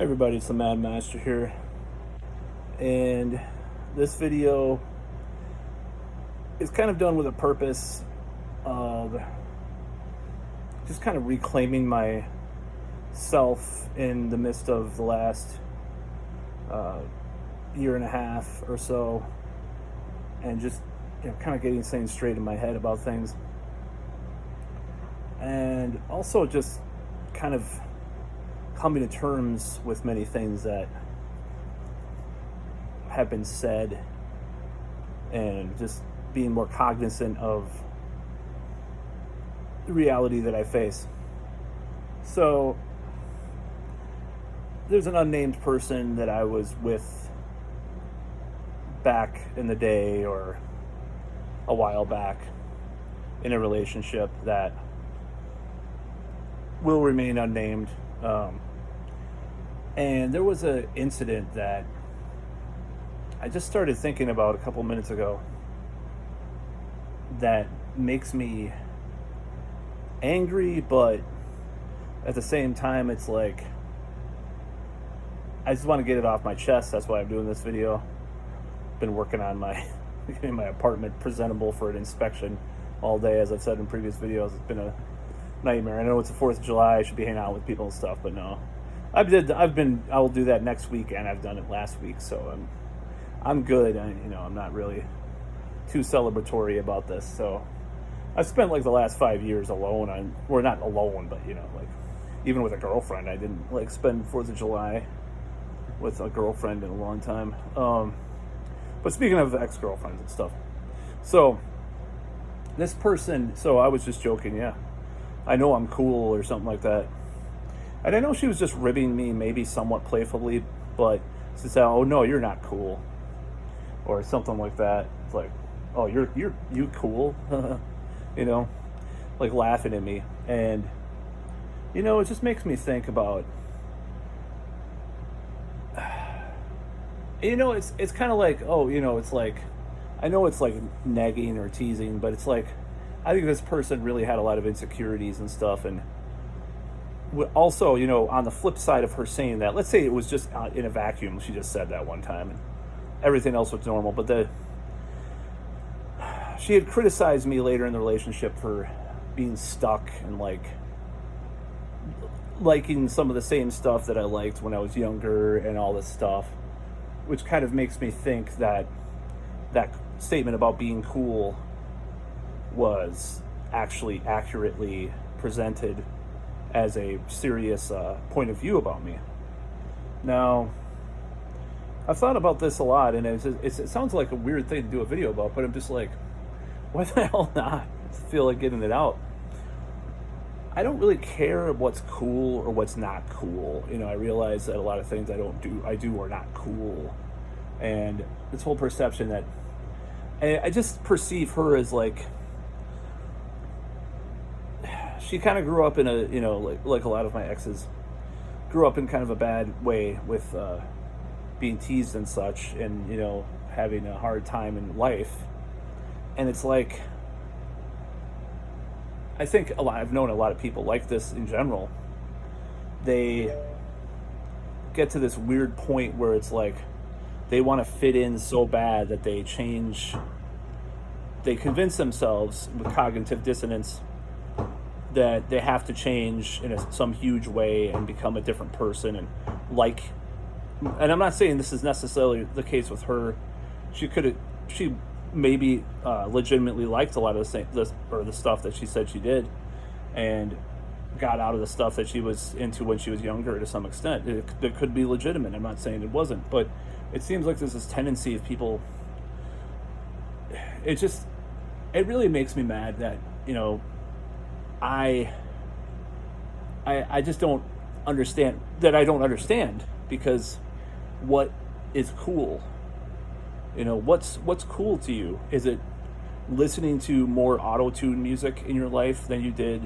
Everybody, it's the Mad Master here, and this video is kind of done with a purpose of just kind of reclaiming myself in the midst of the last year and a half or so, and just kind of getting things straight in my head about things, and also just kind of coming to terms with many things that have been said, and just being more cognizant of the reality that I face. So there's an unnamed person that I was with back in the day, or a while back, in a relationship that will remain unnamed. And there was an incident that I just started thinking about a couple minutes ago that makes me angry, but at the same time, it's like I just want to get it off my chest. That's why I'm doing this video. Been working on getting my apartment presentable for an inspection all day, as I've said in previous videos. It's been a nightmare. I know it's the 4th of July. I should be hanging out with people and stuff, but no. I will do that next week, and I've done it last week, so I'm good. I'm not really too celebratory about this. So I've spent like the last 5 years alone. We're not alone, but like even with a girlfriend, I didn't like spend 4th of July with a girlfriend in a long time. But speaking of ex-girlfriends and stuff, so this person, so I was just joking, yeah, I know I'm cool or something like that. And I know she was just ribbing me, maybe somewhat playfully, but she said, "Oh no, you're not cool," or something like that. It's like, "Oh, you cool," like laughing at me. And it just makes me think about, it's kind of like, it's like, I know it's like nagging or teasing, but it's like, I think this person really had a lot of insecurities and stuff. And also, on the flip side of her saying that, let's say it was just in a vacuum, she just said that one time and everything else was normal, but she had criticized me later in the relationship for being stuck and like liking some of the same stuff that I liked when I was younger and all this stuff, which kind of makes me think that that statement about being cool was actually accurately presented as a serious point of view about me. Now, I've thought about this a lot, and it sounds like a weird thing to do a video about, but I'm just like, why the hell not? I feel like getting it out. I don't really care what's cool or what's not cool. I realize that a lot of things I do are not cool. And this whole perception that I just perceive her as like, she kind of grew up in a, like a lot of my exes, grew up in kind of a bad way with being teased and such, and, having a hard time in life. And it's like, I think I've known a lot of people like this in general. They get to this weird point where it's like they want to fit in so bad that they convince themselves with cognitive dissonance that they have to change in some huge way and become a different person. And I'm not saying this is necessarily the case with her. She maybe legitimately liked a lot of the stuff that she said she did, and got out of the stuff that she was into when she was younger to some extent. It could be legitimate. I'm not saying it wasn't, but it seems like there's this tendency of people. It really makes me mad that I just don't understand that. I don't understand, because what is cool? What's cool to you? Is it listening to more auto-tune music in your life than you did,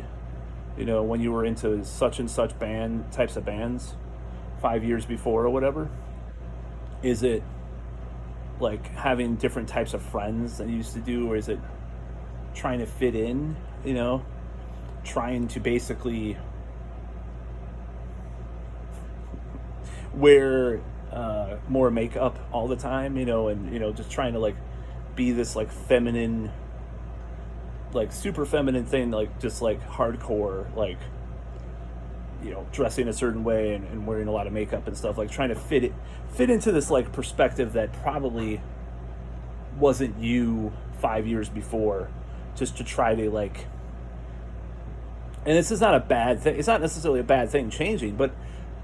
when you were into such and such types of bands 5 years before or whatever? Is it like having different types of friends than you used to do? Or is it trying to fit in, trying to basically wear more makeup all the time, and just trying to like be this like feminine, like super feminine thing, like just like hardcore, like dressing a certain way and wearing a lot of makeup and stuff, like trying to fit into this like perspective that probably wasn't you 5 years before, just to try to like. And this is not a bad thing. It's not necessarily a bad thing changing, but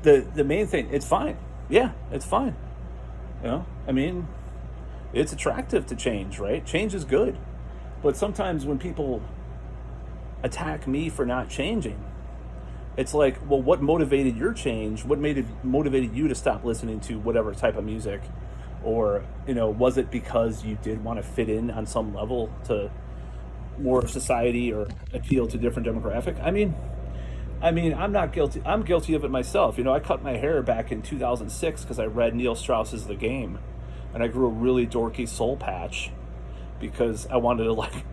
the main thing, it's fine. Yeah, it's fine. I mean, it's attractive to change, right? Change is good. But sometimes when people attack me for not changing, it's like, well, what motivated your change? What motivated you to stop listening to whatever type of music? Or, was it because you did want to fit in on some level to more society or appeal to different demographic? I mean, I'm not guilty. I'm guilty of it myself. I cut my hair back in 2006 because I read Neil Strauss's The Game, and I grew a really dorky soul patch because I wanted to like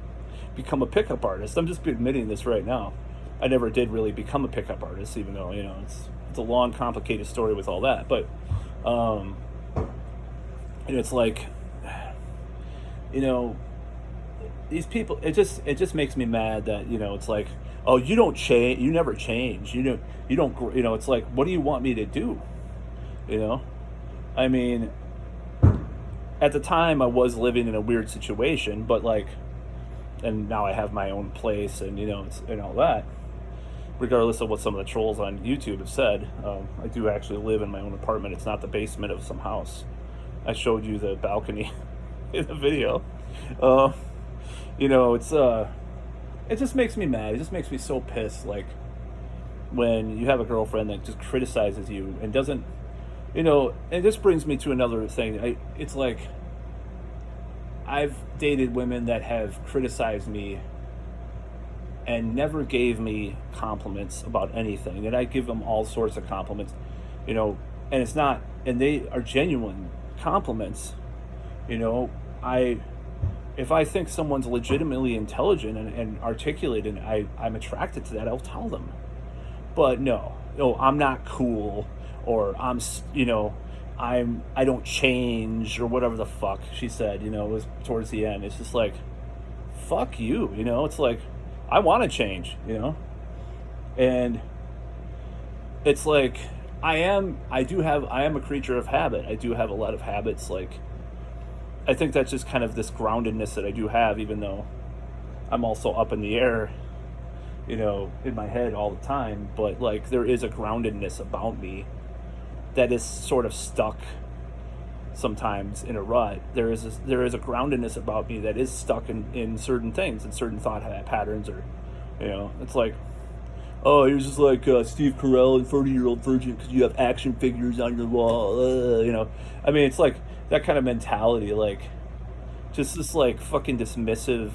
become a pickup artist. I'm just admitting this right now. I never did really become a pickup artist, even though it's a long, complicated story with all that. But it's like, these people. It just makes me mad that it's like, oh, you don't change. You never change. You don't. It's like, what do you want me to do? I mean, at the time I was living in a weird situation, but like, and now I have my own place, and and all that. Regardless of what some of the trolls on YouTube have said, I do actually live in my own apartment. It's not the basement of some house. I showed you the balcony in the video. It just makes me mad. It just makes me so pissed. Like when you have a girlfriend that just criticizes you and doesn't, and this brings me to another thing. It's like I've dated women that have criticized me and never gave me compliments about anything. And I give them all sorts of compliments, and it's not, and they are genuine compliments. If I think someone's legitimately intelligent and articulate, and I'm attracted to that, I'll tell them. But no, I'm not cool, or I don't change, or whatever the fuck she said. It was towards the end. It's just like, fuck you. It's like, I want to change. And it's like, I am a creature of habit. I do have a lot of habits. Like, I think that's just kind of this groundedness that I do have, even though I'm also up in the air, in my head all the time. But like, there is a groundedness about me that is sort of stuck sometimes in a rut. There is a groundedness about me that is stuck in certain things and certain thought patterns, or it's like, oh, you're just like Steve Carell and 30-year-old virgin because you have action figures on your wall. I mean, it's like that kind of mentality, like just this like fucking dismissive,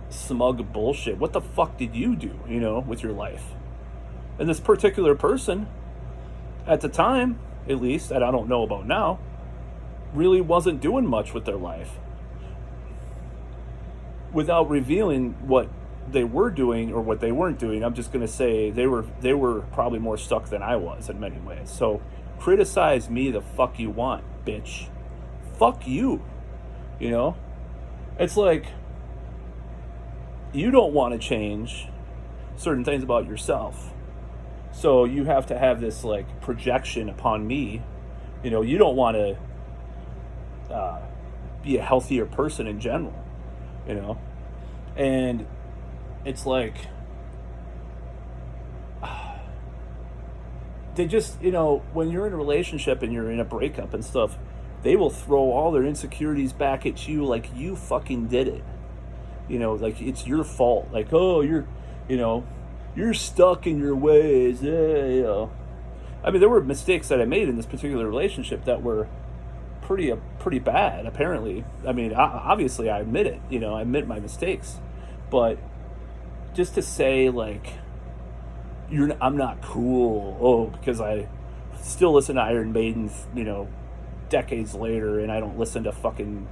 smug bullshit. What the fuck did you do, with your life? And this particular person, at the time, at least, and I don't know about now, really wasn't doing much with their life. Without revealing what they were doing or what they weren't doing, I'm just going to say they were probably more stuck than I was in many ways. So criticize me the fuck you want, bitch. Fuck you. It's like, you don't want to change certain things about yourself. So you have to have this like projection upon me. You don't want to be a healthier person in general, and it's like, they just, when you're in a relationship and you're in a breakup and stuff, they will throw all their insecurities back at you like you fucking did it. Like it's your fault. Like, oh, you're stuck in your ways. Yeah. I mean, there were mistakes that I made in this particular relationship that were pretty bad, apparently. I mean, obviously I admit it. I admit my mistakes. But just to say, like, I'm not cool, because I still listen to Iron Maiden, decades later, and I don't listen to fucking,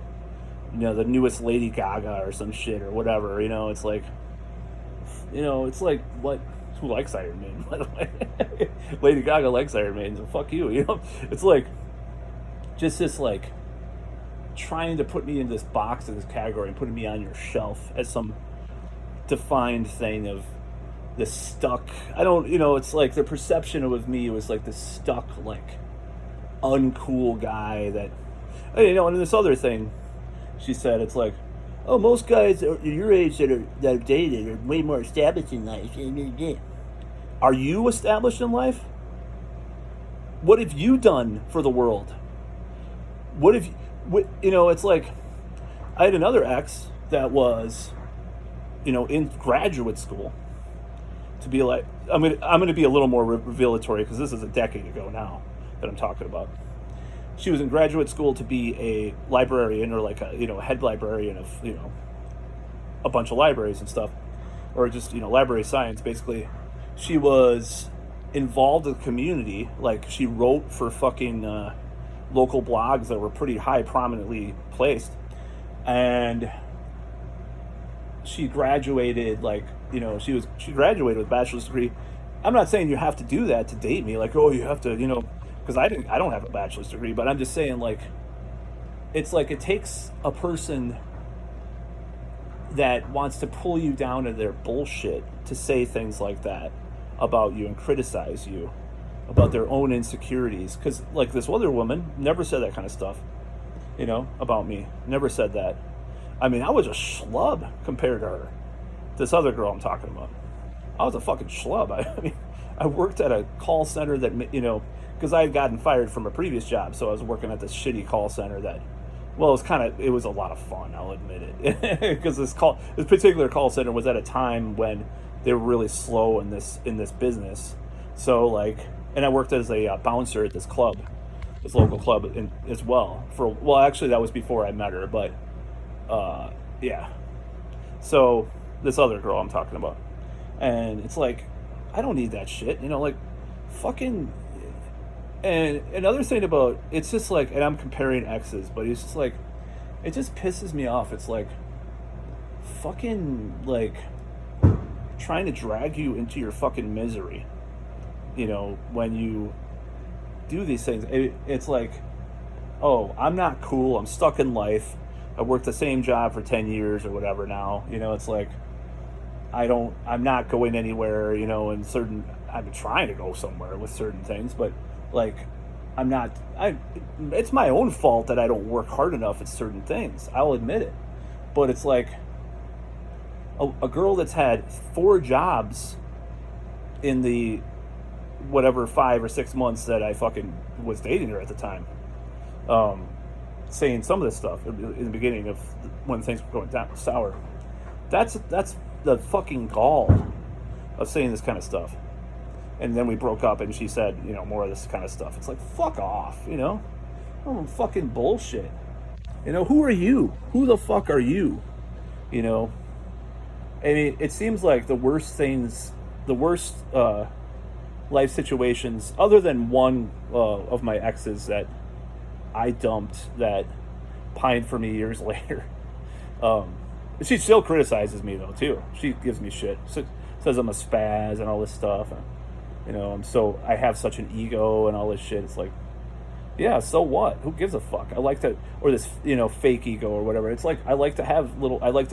the newest Lady Gaga or some shit or whatever. It's like, it's like, what, who likes Iron Maiden, by the way. Lady Gaga likes Iron Maiden, so fuck you. You know, it's like just this like trying to put me in this box, in this category, and putting me on your shelf as some defined thing of this stuck. I don't, you know, it's like the perception of me was like this stuck, like uncool guy that, you know. And this other thing, she said, it's like, oh, most guys your age that I've dated are way more established in life. Are you established in life? What have you done for the world? What have you know? It's like I had another ex that was, you know, in graduate school. To be like, I'm gonna be a little more revelatory because this is a decade ago now that I'm talking about. She was in graduate school to be a librarian, or like a, you know, head librarian of, you know, a bunch of libraries and stuff, or just, you know, library science basically. She was involved in the community, like she wrote for fucking local blogs that were pretty high prominently placed, and she graduated, like, you know, she graduated with a bachelor's degree. I'm not saying you have to do that to date me, like, oh, you have to, you know, because I don't have a bachelor's degree, but I'm just saying, like, it's like it takes a person that wants to pull you down to their bullshit to say things like that about you and criticize you about their own insecurities. Because, like, this other woman never said that kind of stuff, you know, about me. Never said that. I mean, I was a schlub compared to her. This other girl I'm talking about. I was a fucking schlub. I mean, I worked at a call center that, you know, because I had gotten fired from a previous job, so I was working at this shitty call center that, well, it was a lot of fun, I'll admit it. Because this particular call center was at a time when they were really slow in this business. So, like, and I worked as a bouncer at this club, this local club as well. Well, actually, that was before I met her, but yeah. So this other girl I'm talking about, and it's like, I don't need that shit, you know, like, fucking. And another thing about, it's just like, and I'm comparing exes, but it's just like, it just pisses me off. It's like, fucking, like, trying to drag you into your fucking misery, you know, when you do these things. It's like, oh, I'm not cool, I'm stuck in life, I worked the same job for 10 years or whatever now, you know. It's like, I'm not going anywhere, you know, I'm trying to go somewhere with certain things, but, like, it's my own fault that I don't work hard enough at certain things, I'll admit it. But it's like, a girl that's had 4 jobs in the whatever 5 or 6 months that I fucking was dating her at the time, saying some of this stuff in the beginning of when things were going down sour. That's the fucking gall of saying this kind of stuff. And then we broke up, and she said, you know, more of this kind of stuff. It's like, fuck off, you know? Oh, fucking bullshit. You know, who are you? Who the fuck are you? You know? I mean, it seems like the worst life situations, other than one of my exes that I dumped that pined for me years later. She still criticizes me, though, too. She gives me shit. Says I'm a spaz and all this stuff. You know, I have such an ego and all this shit. It's like, yeah, so what? Who gives a fuck? I like to, or this, you know, fake ego or whatever. It's like, I like to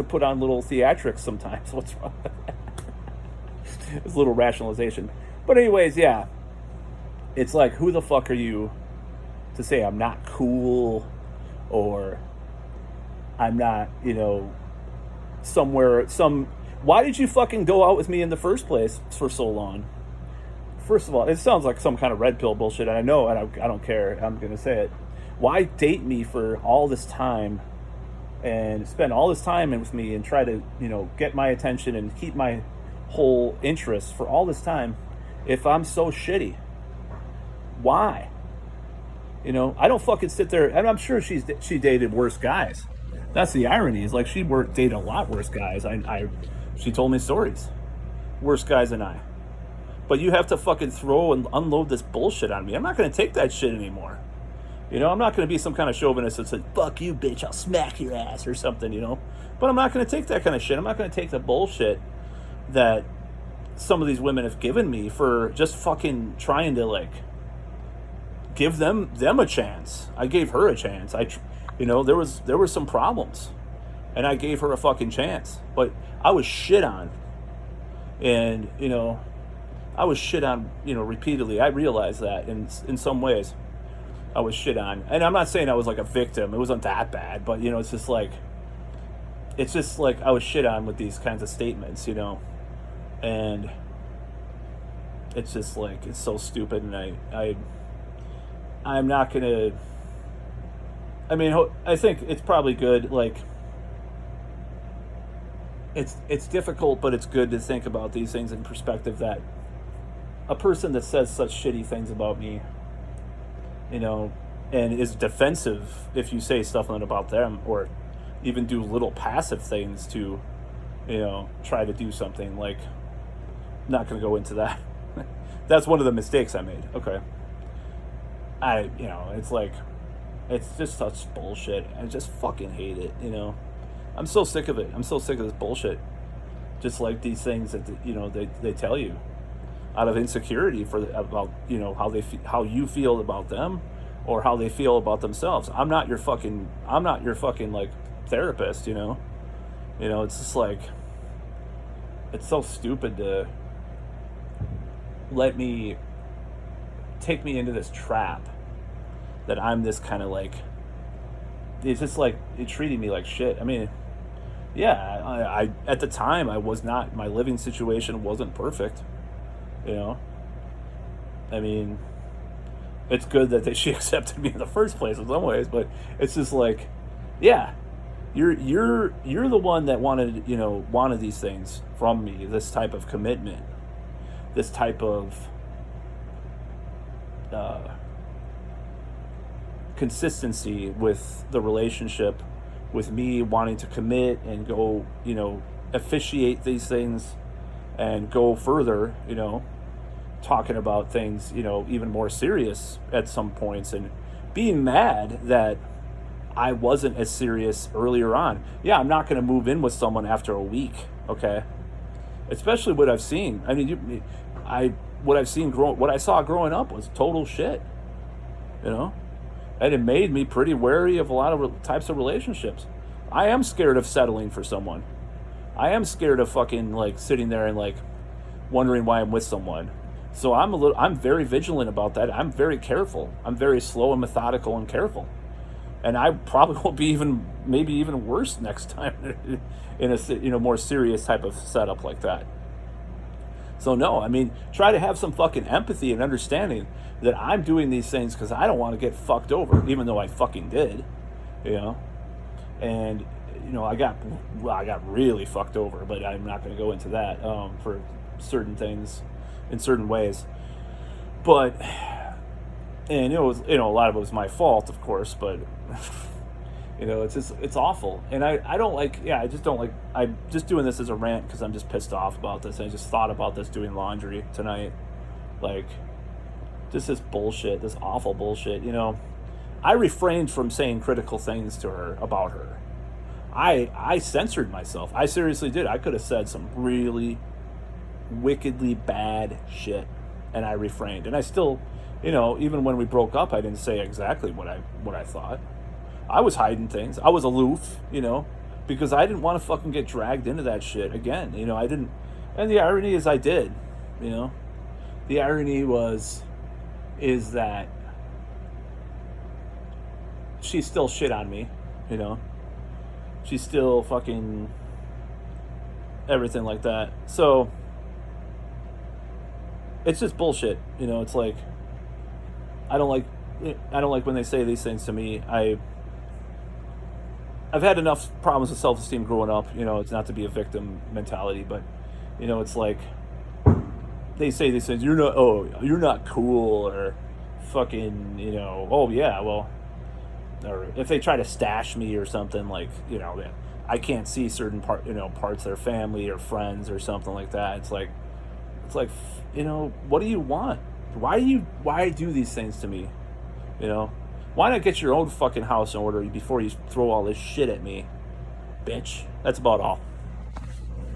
put on little theatrics sometimes. What's wrong with that? It's a little rationalization. But anyways, yeah. It's like, who the fuck are you to say I'm not cool, or I'm not, you know, why did you fucking go out with me in the first place for so long? First of all, it sounds like some kind of red pill bullshit, and I know, and I don't care, I'm going to say it. Why date me for all this time and spend all this time with me and try to, you know, get my attention and keep my whole interest for all this time if I'm so shitty? Why? You know, I don't fucking sit there, and I'm sure she dated worse guys. That's the irony, is like, she dated a lot worse guys. She told me stories. Worse guys than I. But you have to fucking throw and unload this bullshit on me. I'm not going to take that shit anymore. You know, I'm not going to be some kind of chauvinist that says, fuck you, bitch, I'll smack your ass or something, you know. But I'm not going to take that kind of shit. I'm not going to take the bullshit that some of these women have given me for just fucking trying to like give them a chance. I gave her a chance. There were some problems, and I gave her a fucking chance, but I was shit on, and I was shit on repeatedly. I realized that in some ways I was shit on, and I'm not saying I was like a victim. It wasn't that bad, but it's just like I was shit on with these kinds of statements, and it's just like, it's so stupid, and I'm not gonna, I think it's probably good, like, it's difficult, but it's good to think about these things in perspective, that a person that says such shitty things about me, and is defensive if you say stuff about them, or even do little passive things to, try to do something, like, I'm not going to go into that. That's one of the mistakes I made. Okay. It's like, it's just such bullshit. I just fucking hate it, I'm so sick of it. I'm so sick of this bullshit. Just like these things that, they tell you out of insecurity about, how you feel about them, or how they feel about themselves. I'm not your fucking like therapist, it's just like, it's so stupid to take me into this trap that I'm this kind of like, it's just like, it treating me like shit. Yeah, I at the time, my living situation wasn't perfect, it's good that she accepted me in the first place in some ways, but it's just like, yeah, you're the one that wanted these things from me, this type of commitment, this type of consistency with the relationship, with me wanting to commit and go, officiate these things and go further, talking about things, even more serious at some points, and being mad that I wasn't as serious earlier on. Yeah, I'm not going to move in with someone after a week, okay? Especially what I've seen. What I saw growing up was total shit, and it made me pretty wary of a lot of types of relationships. I am scared of settling for someone. I am scared of fucking like sitting there and like wondering why I'm with someone. So I'm very vigilant about that. I'm very careful. I'm very slow and methodical and careful. And I probably will be maybe even worse next time in a more serious type of setup like that. So no, try to have some fucking empathy and understanding that I'm doing these things because I don't want to get fucked over, even though I fucking did, And I got really fucked over, but I'm not going to go into that for certain things in certain ways. But and it was, a lot of it was my fault, of course, but it's awful. And I don't like, I just don't like, I'm just doing this as a rant because I'm just pissed off about this. And I just thought about this doing laundry tonight. Like, just this bullshit, this awful bullshit, I refrained from saying critical things to her about her. I censored myself. I seriously did. I could have said some really wickedly bad shit, and I refrained. And I still, even when we broke up, I didn't say exactly what I thought. I was hiding things. I was aloof, because I didn't want to fucking get dragged into that shit again. I didn't. And the irony is I did, The irony is that she still shit on me, She's still fucking everything like that. So it's just bullshit, It's like, I don't like when they say these things to me. I've had enough problems with self-esteem growing up, it's not to be a victim mentality, but it's like they say these things, you're not cool, or fucking, oh yeah, well, or if they try to stash me or something, like, I can't see certain parts of their family or friends or something like that. It's like, what do you want? Why do these things to me? Why not get your own fucking house in order before you throw all this shit at me, bitch? That's about all.